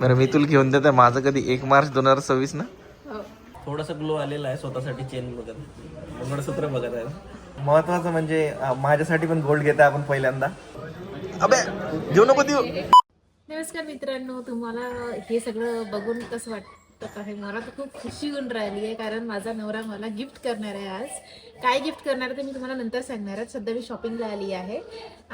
बरं मी तुला घेऊन देते. माझं कधी 1 मार्च 2026 ना. हो. थोडासा ग्लो आलेला आहे स्वतःसाठी. चेन बघत, मंगळसूत्र बघत आहे. महत्वाचं म्हणजे माझ्यासाठी पण गोल्ड घेत आहे आपण पहिल्यांदा. अबे देऊ नको देऊ. नमस्कार मित्रांनो, तुम्हाला हे सगळं बघून कसं वाटतं आहे? मला तर खूप खुशी होऊन राहिली आहे, कारण माझा नवरा मला गिफ्ट करणार आहे आज. काय गिफ्ट करणार आहे ते मी तुम्हाला नंतर सांगणार आहे. सध्या मी शॉपिंगला आली आहे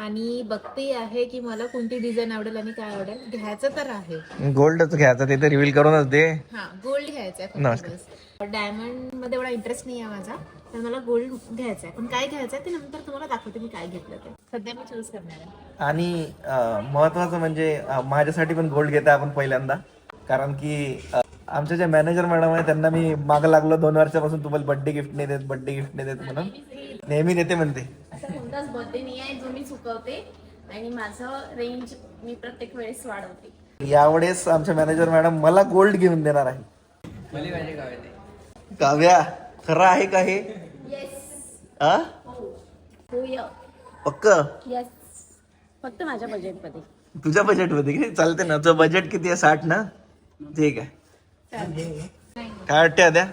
आणि बघते आहे की मला कोणती डिझाईन आवडेल आणि काय आवडेल. घ्यायचं तर आहे, गोल्डच घ्यायचं ते तर रिव्हील करूनच दे. हा गोल्ड घ्यायचं आहे. डायमंड मध्ये एवढा इंटरेस्ट नाही आहे माझा, तर मला गोल्ड घ्यायचं आहे. पण काय घ्यायचं आहे ते नंतर तुम्हाला दाखवते मी काय घेतलं ते. सध्या मी चूज करणार आहे. आणि महत्वाचं म्हणजे माझ्यासाठी पण गोल्ड घेत आहे आपण पहिल्यांदा. कारण की आमच्या ज्या मॅनेजर मॅडम आहे त्यांना मी मागं लागलो 2 वर्षापासून, तुम्हाला बर्थडे गिफ्ट नाही देत, बर्थडे गिफ्ट नाही देत म्हणून. नेहमी देते म्हणते. असं कोणताच बर्थडे नाही आहे जो मी चुकवते, आणि माझं रेंज मी प्रत्येक वेळेस वाढवते. यावेळेस आमच्या मॅनेजर मॅडम मला गोल्ड घेऊन देणार आहे. काव्या, खरं आहे का हे? आ? पक्क? येस, फक्त माझ्या बजेटमध्ये. तुझ्या बजेट मध्ये की चालते ना? तुझं बजेट किती आहे? 60 ना? ठीक आहे. काय वाटते आद्या?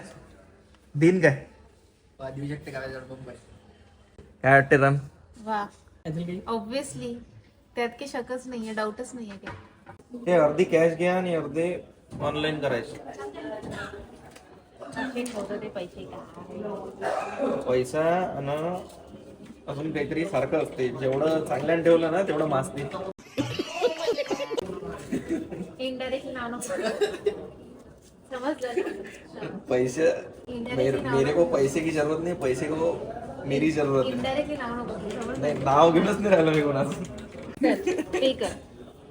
दिन काय काय वाटते राम? वा, ऑब्विसली त्यात काही शकच नाहीये, डाऊटच नाहीये काही. हे अर्धी कॅश घ्या आणि अर्धे ऑनलाईन करायचे. पैसा आणि अजून काहीतरी सारखं असते. जेवढं चांगल्याने ठेवलं ना तेवढं मासते. इनडायरेक्टली नाव समजलं. पैसे मेरे को पैसे की जरूरत नाही, पैसे को मेरी जरूरत है. इनडायरेक्टली नाव नको. नाही, नाव घेऊनच नाही राहिलं मी कोणाचं. ठीक आहे.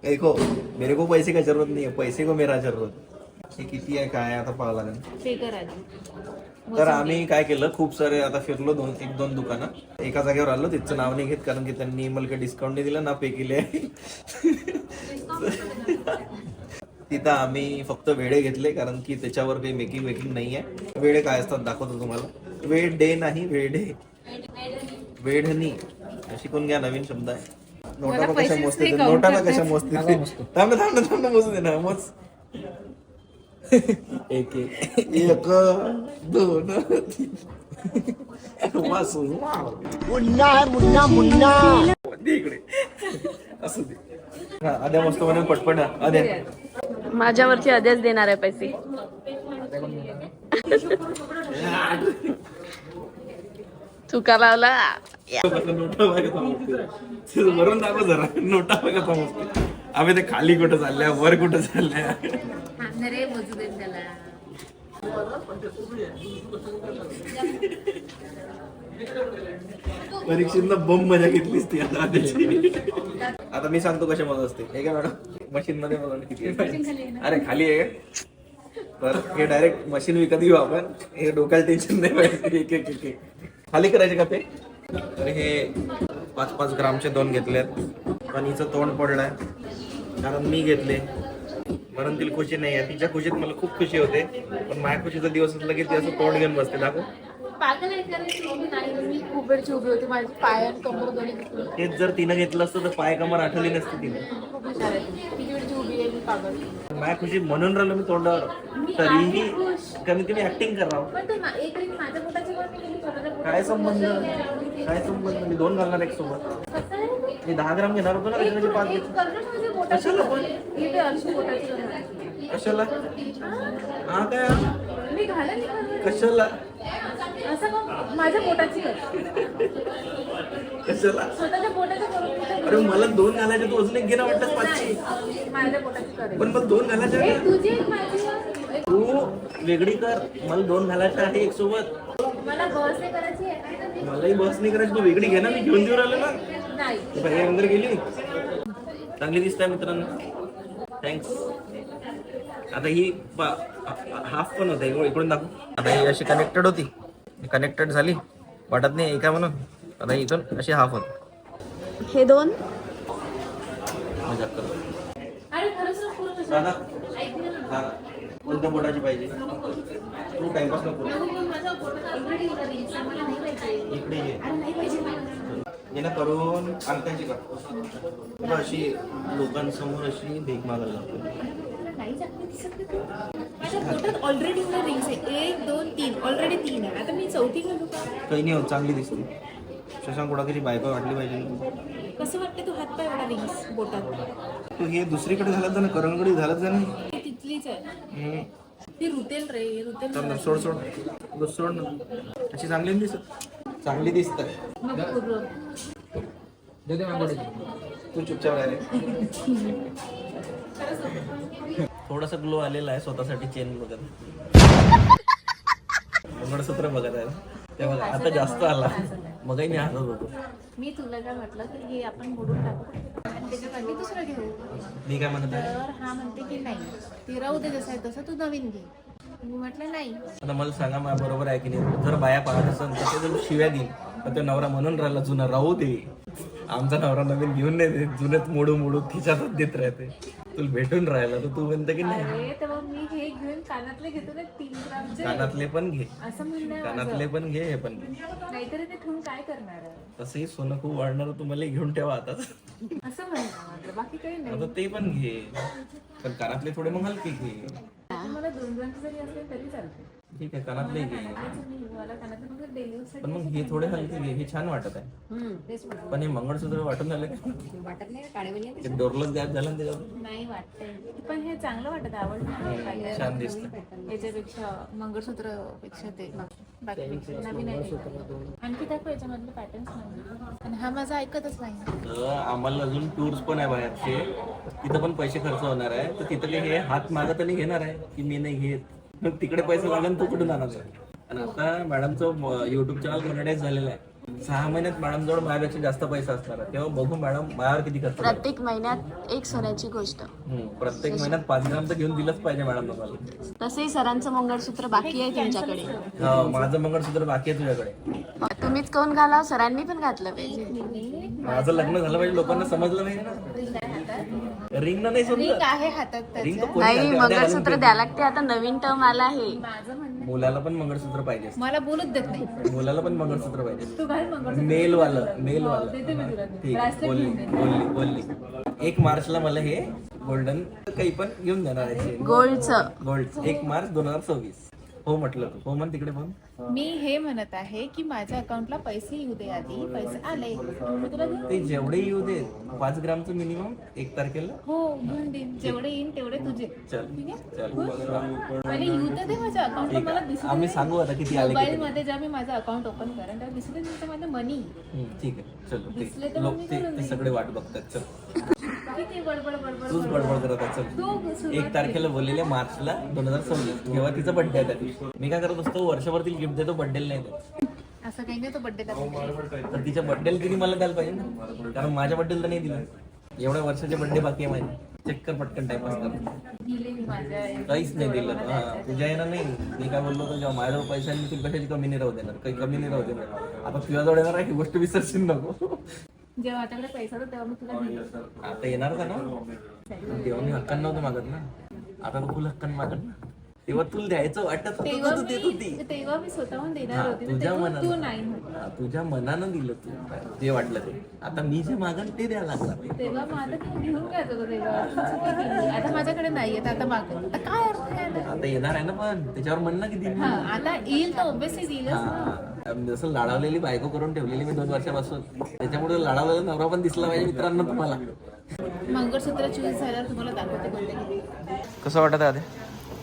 देखो मेरे को पैसे का जरूरत नहीं है, पैसे को मेरा जरूरत. हे किती आहे काय आता पाहावं लागेल. ठीक आहे. तर आम्ही काय केलं, खूप सारे आता फिरलो 1-2 दुकानं. एका जागेवर आलो, तिथचं नाव नाही घेत कारण की त्यांनी मला काही डिस्काउंट नाही दिलं ना पे केले. तिथं आम्ही फक्त वेडे घेतले कारण की त्याच्यावर काही मेकिंग नाही आहे. वेडे काय असतात दाखवतो तुम्हाला. वेडे नाही, वेडे, वेढणी शिकून घ्या, नवीन शब्द आहे. नोटा कशा मोजते, नोटाला कशा मोजते. थांब मोजू दे ना. मोज. 1 2 3 वासू. मुन्ना इकडे असू दे. हा, आद्या मस्त म्हणून पटपट. आद्या माझ्यावरती आधीच देणार आहे पैसे. चुका लावला. नोटा बघा, वरून दाखव जरा. नोटा बघा समजते. आम्ही ते खाली कुठं चालल्या, वर कुठं चालल्या. रे मोजू दे त्याला. परीक्षेत बम मजा घेतलीस ती आता आद्याची. आता मी सांगतो कशा मजा असते. हे काय मॅडम, मशीन मध्ये बघा किती आहे. अरे खाली आहे. तर हे डायरेक्ट मशीन विकत घेऊ आपण. हे डोक्याला टेन्शन नाही पाहिजे. एक खाली करायचे का ते. तर हे 5-5 ग्रामचे 2 घेतलेत. पण हिचं तोंड पडलंय कारण मी घेतले म्हणून तिला खुशी नाही आहे. तिच्या खुशीत मला खूप खुशी होते, पण माझ्या खुशीचा दिवस असला की ती असं तोंड घेऊन बसते. दाखव. पागल आहे करायची नाही. मी खूप वेळची उभी होती, माझी पाय आणि कमर दोन्ही दुखली. तेच जर तिनं घेतलं असतं तर पाय कमर आठवली नसती तिने. खूप हुशार आहे. किती वेळची उभी आहे मी, पागल. माझ्या खुशी म्हणून राहिलो मी तोंडावर. तरीही कमीत कमी ऍक्टिंग करा. पण तू एक रिंग माझ्या पोटाची वर केली, स्वतःच्या पोटाची काय संबंध? केली. काय संबंध? मी 2 घालणार एक सोबत. कसं आहे? मी 10 ग्राम घेणार होतो ना, त्याच्यामध्ये 5 घेतले. कर्नाटक माझ्या पोटाची कशाला पण? इथे अर्शी पोटाची करणार. कशाला? हा काय मी घालेल नाही. कशाला? असं मग माझ्या पोटाची कर. कशाला? स्वतःच्या पोटाची करून. अरे मला 2 घालायचे, तू अजून एक घेणं वाटतं 5ची. माझ्या पोटाची कर. पण मग 2 घालायचे. तुझी एक माझी. तू वेगळी कर. मला 2 घालायचे आहे एक सोबत. मला बस नाही करायची आहे. मलाही बस नाही करायची. तू वेगळी घे ना, मी घेऊन देऊ राहिलो ना. नाही. बाहेर अंदर गेली. चांगली दिसत आहे मित्रांनो, थँक्स. आता ही हाफ पण होते. इकडून दाखव. आता ही अशी कनेक्टेड होती, कनेक्टेड झाली, वाटत नाही एका म्हणून. आता इथून अशी हाफ होत. हे 2 मजाक करतो. अरे खरंच दादा हा कोणत्या बोटाची पाहिजे? तू टाइमपास नको. इकडे ये ना करून अंकाची कर. अशी लोकांसमोर अशी भीक मागायला लागतो. माझ्या पोटात ऑलरेडी मला रिंग्स आहे 1 2 3 ऑलरेडी 3 आहे. आता मी चौथी घालू का? काही नाही होत, चांगली दिसते. शशांक कोडाकेची बायको वाटली पाहिजे. कसं वाटतं तू हात पाय एवढा रिंग्स बोटात? तू हे दुसरीकडे झालं तर ना, करंगडी झालं तर ना. ती तिथलीच आहे. ती रुतेल रे, रुतेल. चल ना, सोड सोड बस, सोड ना. अशी चांगली नाही दिसत. चांगली दिसत नको करू. तू चुपचाप राहिले. थोडासा ग्लो आलेला आहे स्वतःसाठी. चेन बघत, मंगळसूत्र बघत आहे तेव्हा आता जास्त आला. मगही मी हसत होतो. मी तुला काय म्हटलं की हे आपण मोडून टाकू आणि त्याच्यासाठी दुसरं घेऊ. मी काय म्हणत आहे, तर हा म्हणते की नाही, ते राहू दे जसं आहे तसं, तू नवीन घे. मी म्हटलं नाही. आता मला सांगा, मला बरोबर आहे की नाही? जर बाया पाहत असेल तर ते जर शिव्या देईल, तर तो नवरा म्हणून राहिला जुना राहू दे. आमचा नवरा नवीन घेऊन नाही देत, जुन्यात मोडू मोडू खिशातच देत राहते. तुला भेटून राहिला तर तू म्हणते की नाही. अरे तेव्हा मी हे घेऊन कानातले घेतो ना 3 ग्रामचे. कानातले पण घे, असं म्हणणं आहे कानातले पण घे, हे पण घे. माझं. नाहीतरी ते ठेवून काय करणार आहे? तसंही सोनं खूप वाढणार, तुम्हाला घेऊन ठेवा आता. असं म्हणणं आहे माझं, बाकी काही नाही. आता ते पण घे, पण कानातले थोडे मग हलके घे. मला 2 ग्रामचे जरी असले तरी चालते. ठीक आहे, कानातले घे, मला कानातले फक्त डेली यूज पण मग हे थोडे हलके घे. हे छान वाटत आहे. पण हे मंगळसूत्र वाटून झालं का? वाटत नाही काढे ते डोरलंच गायब झालं ना त्याच्यात. नाही वाटतंय, पण हे चांगलं वाटत, आवडलं. छान दिसतं. याच्यापेक्षा मंगळसूत्र पेक्षा ते बाकी नवीन आहे. आणखी दाखव याच्यामधले पॅटर्न्स. आणि हा माझा ऐकतच नाही. तर आम्हाला अजून टूर्स पण आहे बाहेरचे, तिथं पण पैसे खर्च होणार आहे. तर तिथं हे हात मागत आणि घेणार आहे की मी नाही घेत. मग तिकडे पैसे लागेल, तो कुठून आणायचा? आणि आता मॅडमचं युट्यूब चॅनल मोनेटाईज झालेलं आहे. 6 महिन्यात मॅडम जवळ माझ्यापेक्षा जास्त पैसा असणार आहे. तेव्हा बघू मॅडम माझ्यावर किती खर्च करतात. प्रत्येक महिन्यात एक सोन्याची गोष्ट. प्रत्येक महिन्यात 5 ग्राम तर घेऊन दिलंच पाहिजे मॅडम तुम्हाला. तसंही सरांचं मंगळसूत्र बाकी आहे तुमच्याकडे. हो, माझं मंगळसूत्र बाकी आहे तुझ्याकडे. तुम्हीच कोण घाला, सरांनी पण घातलं पाहिजे. माझं लग्न झालं पाहिजे, लोकांना समजलं पाहिजे ना. रिंग नाही समजलं. आहे हातात रिंग तर त्याच्या. कोणी नाही, घालते? मंगळसूत्र द्यावं लागते. आता नवीन टर्म आला आहे. माझं म्हणणं मुलाला पण मंगळसूत्र पाहिजे. मला बोलूच देत नाही. मुलाला पण मंगळसूत्र पाहिजे. तू घाल मंगळसूत्र. मेल वालं देते मी तुला. ठीक, Bracelet बोलली घेऊन दे. बोलली बोलली 1 मार्चला मला हे गोल्डन काही पण घेऊन देणार आहे. गोल्डचं. गोल्ड 1 मार्च 2024. हो म्हटलं तू. हो म्हण तिकडे पण. मी हे म्हणत आहे की माझ्या अकाउंटला पैसे येऊ दे, आधी पैसे आले मी तुला देईन. ते जेवढे येऊ दे 5 ग्रामचं मिनिमम 1 तारखेला. हो घेऊन देईन, जेवढे येईन तेवढे तुझे. चल ठीक आहे, चल आणि येऊ तर दे माझ्या अकाउंटला. मला दिसू दे. आम्ही सांगू आता किती आले मोबाईल किती. मध्ये जेव्हा मी माझं अकाउंट ओपन करेन तेव्हा दिसू दे तुमचं माझं मनी. ठीक आहे, चल. दिसले तर लोक मग मी ते करून ते सगळे वाट बघतात. चल, किती बडबड बडबड तूच बडबड करत आहे. चल, तू सुरुवात 1 तारखेला बोललेले मार्चला 2026. जेव्हा तिचा बर्थडे आहे त्या दिवशी. मी काय करत असतो, वर्षभर तिला गिफ्ट देतो, बर्थडेला नाही देत. असं काही नाही, तो बड्डेला तर तिच्या बर्थडेला तिने मला द्यायला पाहिजे ना, कारण माझ्या बर्थडेला तर नाही दिलं. एवढ्या वर्षाचे बर्थडे बाकी आहे माझे. चेक कर पटकन, टाइमपास कर. दिले मी माझ्या काहीच नाही दिलं. हा, तुझ्या येणार नाही. मी काय बोललो होतो, जेव्हा माझ्याजवळ पैसा मी तुला कशाची कमी नाही राहू देणार, काही कमी नाही राहू देणार. आता तुझ्याजवळ येणार आहे, ही गोष्ट विसरशील नको. जेव्हा माझ्याकडे पैसा होता तेव्हा मी तुला दिले. आता येणार का ना, तेव्हा मी हक्कान नव्हतं मागत ना. आता तर फुल हक्कान मागत ना. तेव्हा तुला द्यायचं वाटत होतं तेव्हा तर तू देत होती. तेव्हा मी स्वतःहून देणार हा, होती, तुझ्या तेव्हा तू मनानं. नाही म्हटलं. तुझ्या मनानं दिलं तू जे वाटलं ते. आता मी जे मागन ते द्यायला लागणार. तेव्हा मग आता तू घेऊन काय होतं तेव्हा तू चुकी केली. आता माझ्याकडे नाही येत, आता मागं आता काय अर्थ आहे आता? आता येणार आहे ना, पण त्याच्यावर म्हण ना किती. हा, आता येईल तर ऑब्विसली दिलंच ना. हा, जसं लाडावलेली बायको करून ठेवलेली मी 2 वर्षापासून, त्याच्यामुळे लाडावलेला नवरा पण दिसला पाहिजे मित्रांनो तुम्हाला. मंगळसूत्र चूज झाल्यावर तुम्हाला दाखवते कोणते. कसं वाटत आहे?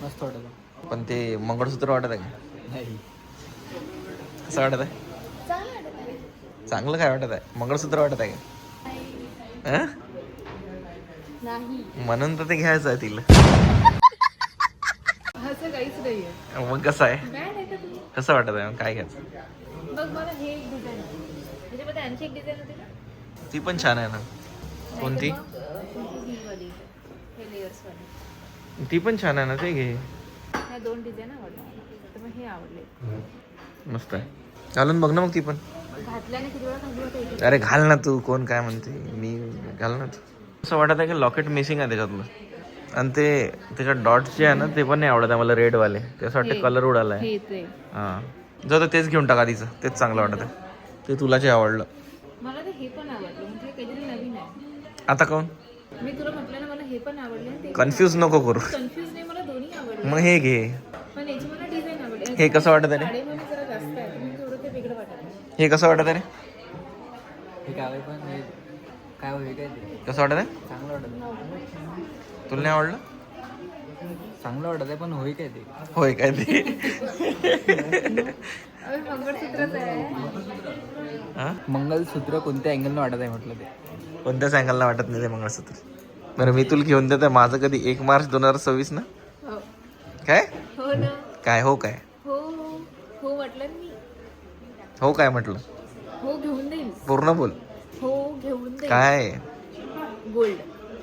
मस्त वाटत. पण ते मंगळसूत्र वाटत आहे का? नाही, कसं वाटत आहे? चांगलं काय वाटत आहे? मंगळसूत्र वाटत आहे का? हं? नाही. म्हणून तर ते घ्यायचं आहे तिला. असं काहीच नाहीये. मग कसं आहे? काय नाही तर तुम्ही कसं वाटत आहे? मग काय घ्यायचं? बघ, मला हे एक डिझाईन त्याच्यामध्ये आणखी एक डिझाईन होती ना. ती पण छान आहे ना. कोणती? ही वाली, हे लेयर्स वाली. ती पण छान आहे ना, ते घे. ह्या 2 डिझाईन आवडल्या मला, तर मग हे आवडले. मस्त आहे. घालून बघ ना मग ती पण. घातल्याने किती वेळा घालू होतं एक. अरे घाल ना तू, कोण काय म्हणते, मी घाल ना तू. असं वाटत आहे की लॉकेट मिसिंग आहे त्याच्यातलं. आणि ते त्याच्यात डॉट्स जे आहे ना ते पण नाही आवडत आहे मला, रेडवाले. ते असं वाटतं कलर उडाला आहे. हे ते हां, जाऊ तर तेच घेऊन टाका तिचं, तेच चांगलं वाटत आहे. ते तुला जे आवडलं. मला तर हे पण आवडलं, म्हणजे काहीतरी नवीन आहे. आता कोण मी तुला म्हटलं ना, मला हे पण आवडले. कन्फ्यूज नको करू. कन्फ्युज नाही, मला मग हे घे. पण याची मला डिझाईन आवडली. हे कसं वाटत आहे रे? साडेमध्ये जरा जास्त आहे म्हणून थोडं ते वेगळं वाटत. हे कसं वाटत आहे रे? हे काय पण हे काय होईल काय ते कसं वाटत आहे? चांगलं वाटत आहे. तुला नाही आवडलं? चांगलं वाटत आहे पण होईल काय ते होय काय ते? अरे मंगळसूत्रच आहे. हा? मंगलसूत्र कोणत्या अँगलनं वाटत आहे म्हटलं ते. कोणत्याच अँगलला वाटत नाही ते मंगळसूत्र. बरं मी तुला घेऊन देतो. माझं कधी 1 मार्च 2026 ना? हो. काय हो ना. काय हो काय हो हो म्हटलं ना मी. हो काय म्हटलं? हो घेऊन देईल. पूर्ण बोल. हो घेऊन देईल. काय गोल्ड.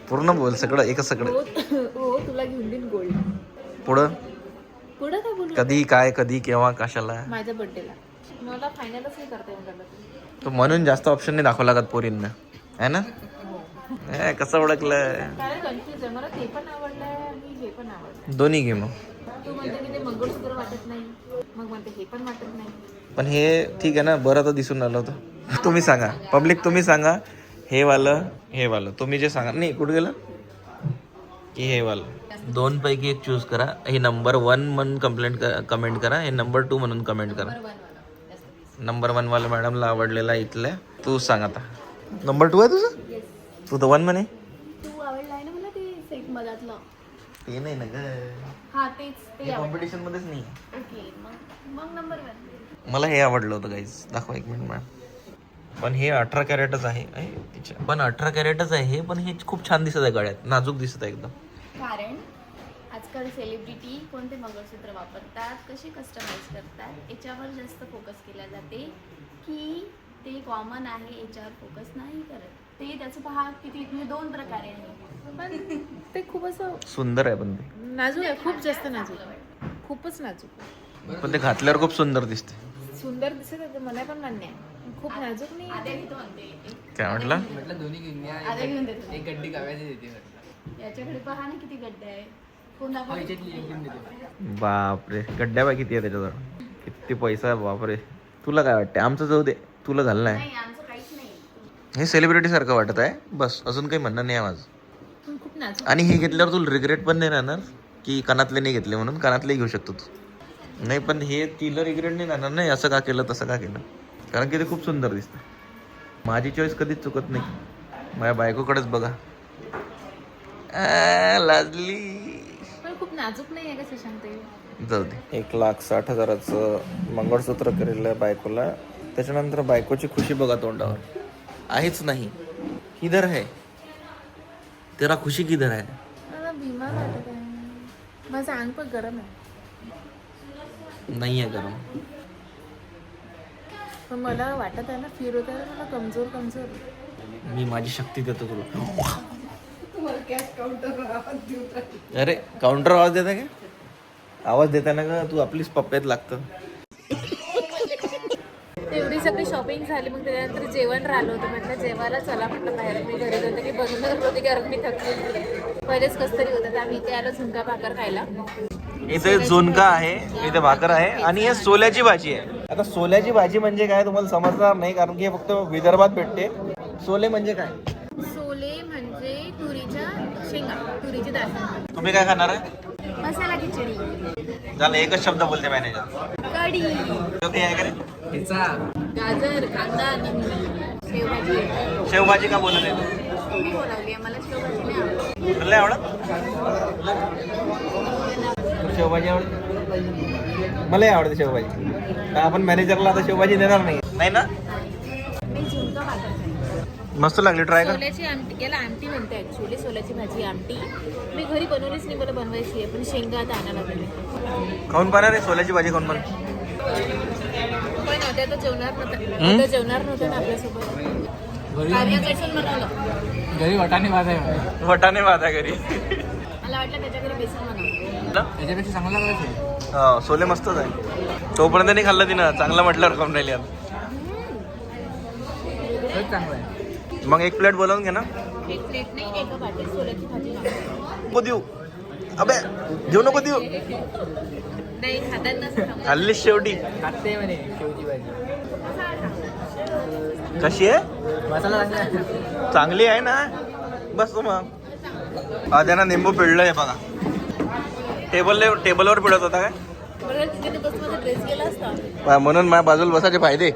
पूर्ण बोल. सगळं एकच सगळं. हो हो तुला घेऊन देईन गोल्ड. पुढं पुढं काय बोलू? कधी काय कधी केव्हा कशाला? माझ्या बर्थडेला. मला फायनलच नाही करता येऊन राहिलं. तो म्हणून जास्त ऑप्शन नाही दाखवा लागत पोरींना है ना? कसं ओळखलं? काय कन्फ्युज आहे. मला ते पण आवडलंय आणि हे पण आवडलं. दोन्ही घे मग. तू म्हणते की ते मंगळसूत्र वाटत नाही, मग म्हणते हे पण वाटत नाही. पण हे ठीक आहे ना. बरं तर दिसून आलं होतं. तुम्ही सांगा पब्लिक, तुम्ही सांगा हे वालं तुम्ही जे सांगा. नाही कुठं गेलं की हे वालं 2 पैकी एक चूज करा. हे नंबर 1 म्हणून कमेंट करा. हे नंबर 2 म्हणून कमेंट करा. नंबर 1 वाला मॅडमला आवडलेला इथल्या. तू सांग आता. नंबर 2 आहे तुझं? तू तर 1 म्हणे. तू आवडला आहे ना मला ते सेट मधातलं. ते नाही ना ग. हा तेच ते आवडलं. कॉम्पिटिशन मध्येच नाही. ओके मग नंबर 1. मला हे आवडलं होतं गाईज. दाखवा 1 मिनिट मॅडम. पण हे 18 कॅरेटच आहे. पण 18 कॅरेटच आहे हे. पण हे खूप छान दिसत आहे गळ्यात. नाजूक दिसत आहे एकदम. कारण आजकाल सेलिब्रिटी कोणते मंगळसूत्र वापरतात, कसे कस्टमाइज करतात याच्यावर जास्त फोकस केला जाते की ते कॉमन आहे याच्यावर फोकस नाही करत. ते त्याचं पहा किती म्हणजे 2 प्रकारे आहे. पण ते खूप असं सुंदर आहे पण ते. नाजूक आहे. खूप जास्त नाजूक आहे. खूपच नाजूक. पण ते घातल्यावर खूप सुंदर दिसते. सुंदर दिसत आहे. मला पण मान्य आहे. खूप नाजूक नाही आहे. आद्या घेतो म्हणते. काय म्हटलं? म्हटलं दोन्ही घेऊन या. आद्या घेऊन देतो. एक गड्डी काव्याची देते म्हटलं. याच्याकडे पहा ना किती गड्डे आहे. कोण हो, दाखव. याच्यातली एक घेऊन देते. बापरे गड्ड्या बाय किती आहे त्याच्याजवळ. किती पैसा आहे बापरे. तुला काय वाटते? आमचं जाऊ दे. तुला घालणं आहे. नाही आमचं काहीच नाही. हे सेलिब्रिटी सारखं वाटत आहे. बस अजून काही म्हणणं नाही आहे माझं. पण खूप नाजूक. आणि हे घेतल्यावर तुला रिग्रेट पण नाही राहणार की कानातले नाही घेतले म्हणून. कानातले घेऊ शकतो तू. नाही पण हे तिला रिग्रेट नाही राहणार नाही असं का केलं तसं का केलं. कारण की ते खूप सुंदर दिसतं. माझी चॉईस कधीच चुकत नाही. माझ्या बायकोकडेच बघा. लाजली. पण खूप नाजूक नाही आहे कसं सांगते. जाऊ दे. 1,60,000 मंगळसूत्र केलेलं आहे बायकोला. त्याच्यानंतर बायकोची खुशी बघा तोंडावर. आहेच नाही. किधर है तेरा खुशी किधर है? मला बिमार वाटत आहे. माझं अंग पण गरम आहे. नाही आहे गरम. पण मला वाटत आहे ना फिरवत आहे मला कमजोर. मी माझी शक्ती देतो तुला. अरे काउंटर आवाज देता का? आवाज देताना का तू आपलीच पप्प्यात लागतं. एवढी सगळी शॉपिंग झाली. मग त्याच्यानंतर जेवण राहिलं होतं. म्हटलं जेवायला चला म्हटलं बाहेर. मी घरी जाते की बनवणार होती कारण मी थकली. पहिलेच कसं तरी होतं तर आम्ही इथे आलो झुणका भाकर खायला. इथे झुणका आहे, इथे भाकर आहे आणि हे सोल्याची भाजी आहे. आता सोल्याची भाजी म्हणजे काय तुम्हाला समजणार नाही कारण की हे फक्त विदर्भात भेटते. सोले म्हणजे काय? सोले म्हणजे तुरीच्या शेंगा, तुरीची डाळ. तुम्ही काय खाणार आहे? मसाला खिचडी. झालं एकच शब्द बोलते मॅनेजर. कढी. आहे का रे? ह्याचा गाजर, कांदा आणि शेवभाजी. शेवभाजी का बोलत आहे? मी बोलावली आहे मला शेवभाजी नाही आवडत. तुला आवडत? शेवभाजी आवडते? मलाही आवडते शेवभाजी. आपण मॅनेजरला आता शेवभाजी देणार नाही ना? मी झुणका भाकर खाईन. मस्त लागली. ट्राय कर. सोल्याची आमटी, याला आमटी म्हणते ऍक्च्युली. सोल्याची भाजी आमटी मी घरी बनवलीच नाही. मला बनवायची आहे पण शेंगा आता आणायला लागले. खाऊन पाहणार आहे सोल्याची भाजी खाऊन पण. पण आता तो जेवणार नव्हता. आता जेवणार नव्हतं ना आपल्यासोबत. कार्यापासून बनवलं. घरी वाटाणे भात आहे. वटाणे भात आहे घरी. मला वाटलं त्याच्याकडे बेसन बनवलं. त्याच्यापेक्षा चांगला करायचं. हा सोले मस्तच आहे. तोपर्यंत नाही खाल्लं तिनं. चांगलं म्हटल्यावर खाऊन राहिली आता. खरंच चांगलं आहे. मग 1 प्लेट बोलावून घे ना. एक प्लेट नाही, एका वाटेत सोल्याची भाजी मागवली. नको देऊ. अबे देऊ नको देऊ. नाही खाताना खाल्लीच शेवटी. खाते म्हणे शेवची भाजी. कशी आहे? मसाला चांगला आहे. चांगली आहे ना. बस मग. त्यानं निंबू पिळलंय बघा. टेबलवर पिळत होता काय बरं तिथे बसमध्ये ड्रेस गेला असता म्हणून माझ्या बाजूला बसायचे फायदे